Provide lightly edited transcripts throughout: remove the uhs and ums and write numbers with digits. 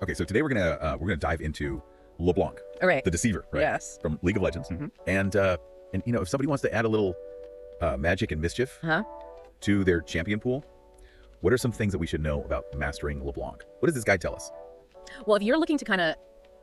Okay, so today we're gonna dive into LeBlanc, All right. the Deceiver, right? Yes. From League of Legends. Mhm. And you know, if somebody wants to add a little magic and mischief Huh? to their champion pool, what are some things that we should know about mastering LeBlanc? What does this guide tell us? Well, if you're looking to kind of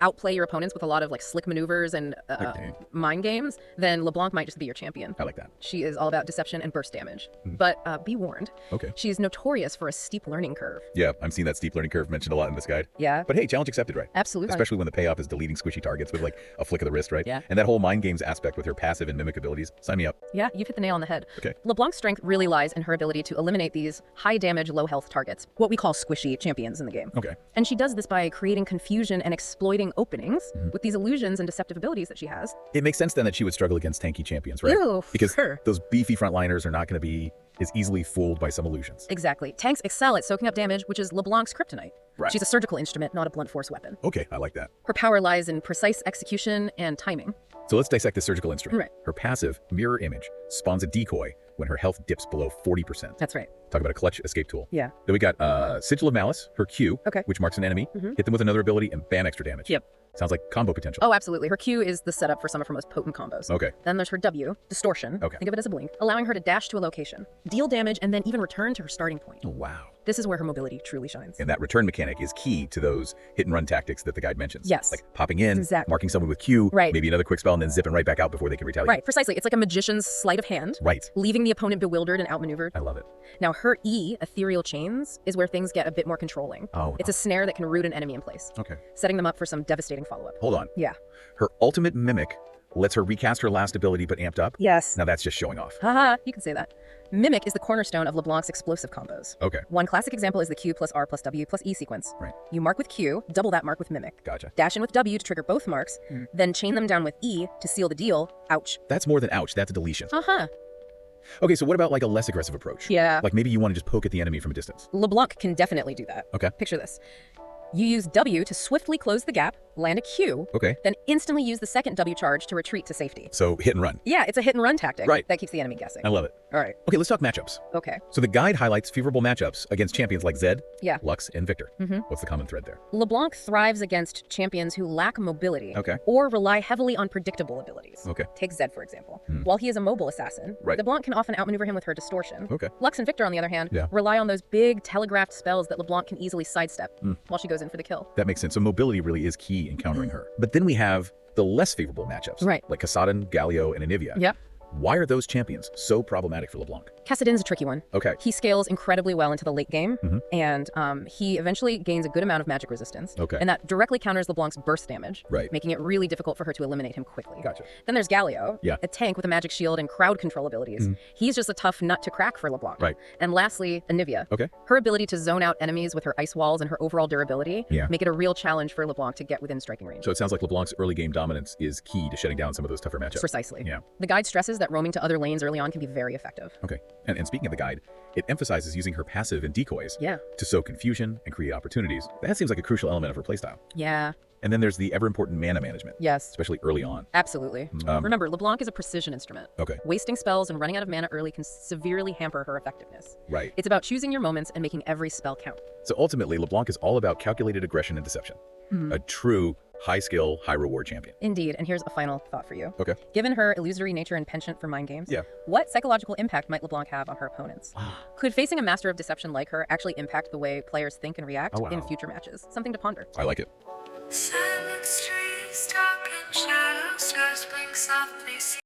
outplay your opponents with a lot of like slick maneuvers and Okay. mind games, then LeBlanc might just be your champion. I like that. She is all about deception and burst damage. Mhm. But be warned, Okay. she's notorious for a steep learning curve. Yeah, I'm seeing that steep learning curve mentioned a lot in this guide. Yeah, But hey, challenge accepted, right? absolutely. Especially when the payoff is deleting squishy targets with like a flick of the wrist, right? Yeah. And that whole mind games aspect with her passive and mimic abilities. Sign me up. Yeah, you've hit the nail on the head. Okay. LeBlanc's strength really lies in her ability to eliminate these high damage, low health targets, what we call squishy champions in the game. Okay. And she does this by creating confusion and exploiting openings Mhm. with these illusions and deceptive abilities that she has. It makes sense then that she would struggle against tanky champions, right? Ew, Because sure. those beefy frontliners are not going to be as easily fooled by some illusions. Exactly. Tanks excel at soaking up damage, which is LeBlanc's kryptonite. Right. She's a surgical instrument, not a blunt force weapon. Okay, I like that. Her power lies in precise execution and timing. So let's dissect the surgical instrument. Right. Her passive, Mirror Image, spawns a decoy when her health dips below 40%. That's right. Talk about a clutch escape tool. Yeah. Then we got Sigil of Malice, her Q, Okay. which marks an enemy. Mhm. Hit them with another ability and bam extra damage. Yep. Sounds like combo potential. Oh, absolutely. Her Q is the setup for some of her most potent combos. Okay. Then there's her W, Distortion. Okay. Think of it as a blink, allowing her to dash to a location, deal damage, and then even return to her starting point. Oh, wow. This is where her mobility truly shines. And that return mechanic is key to those hit and run tactics that the guide mentions. Yes. Like popping in, Exactly. marking someone with Q, Right. maybe another quick spell, and then zipping right back out before they can retaliate. Right, precisely. It's like a magician's sleight of hand, Right. leaving the opponent bewildered and outmaneuvered. I love it. Now, her E, Ethereal Chains, is where things get a bit more controlling. Oh, It's a snare that can root an enemy in place, okay. setting them up for some devastating follow-up. Hold on. Yeah. Her ultimate mimic lets her recast her last ability but amped up. Yes. Now that's just showing off. Haha, you can say that. Mimic is the cornerstone of LeBlanc's explosive combos. Okay. One classic example is the Q plus R plus W plus E sequence. Right. You mark with Q, double that mark with Mimic. Gotcha. Dash in with W to trigger both marks, then chain them down with E to seal the deal. Ouch. That's more than ouch. That's a deletion. Haha. Okay, so what about like a less aggressive approach? Yeah. Like maybe you want to just poke at the enemy from a distance. LeBlanc can definitely do that. Okay. Picture this. You use W to swiftly close the gap, land a Q, Okay. then instantly use the second W charge to retreat to safety. So hit and run. Yeah, it's a hit and run tactic. Right. That keeps the enemy guessing. I love it. All right. Okay, let's talk matchups. Okay. So the guide highlights favorable matchups against champions like Zed, Yeah. Lux, and Victor. Mhm. What's the common thread there? LeBlanc thrives against champions who lack mobility Okay. or rely heavily on predictable abilities. Okay. Take Zed, for example. Hmm. While he is a mobile assassin, Right. LeBlanc can often outmaneuver him with her distortion. Okay. Lux and Victor, on the other hand, Yeah. rely on those big telegraphed spells that LeBlanc can easily sidestep Hmm. while she goes in for the kill. That makes sense. So mobility really is key in countering her. But then we have the less favorable matchups. Right. Like Kassadin, Galio, and Anivia. Yep. Why are those champions so problematic for LeBlanc? Kassadin's a tricky one. Okay. He scales incredibly well into the late game, Mhm. and he eventually gains a good amount of magic resistance. Okay. And that directly counters LeBlanc's burst damage, Right. making it really difficult for her to eliminate him quickly. Gotcha. Then there's Galio, Yeah. a tank with a magic shield and crowd control abilities. Mhm. He's just a tough nut to crack for LeBlanc. Right. And lastly, Anivia. Okay. Her ability to zone out enemies with her ice walls and her overall durability Yeah. make it a real challenge for LeBlanc to get within striking range. So it sounds like LeBlanc's early game dominance is key to shutting down some of those tougher matchups. Precisely. Yeah. The guide stresses that roaming to other lanes early on can be very effective. Okay. And speaking of the guide, it emphasizes using her passive and decoys Yeah. to sow confusion and create opportunities. That seems like a crucial element of her playstyle. Yeah. And then there's the ever-important mana management, Yes. especially early on. Absolutely. Remember, LeBlanc is a precision instrument. Okay. Wasting spells and running out of mana early can severely hamper her effectiveness. Right. It's about choosing your moments and making every spell count. So ultimately, LeBlanc is all about calculated aggression and deception. A true high-skill, high-reward champion. Indeed, and here's a final thought for you. Okay. Given her illusory nature and penchant for mind games, Yeah. what psychological impact might LeBlanc have on her opponents? Could facing a master of deception like her actually impact the way players think and react Oh, wow. in future matches? Something to ponder. I like it. Silent streets, dark in shadows, stars blink softly.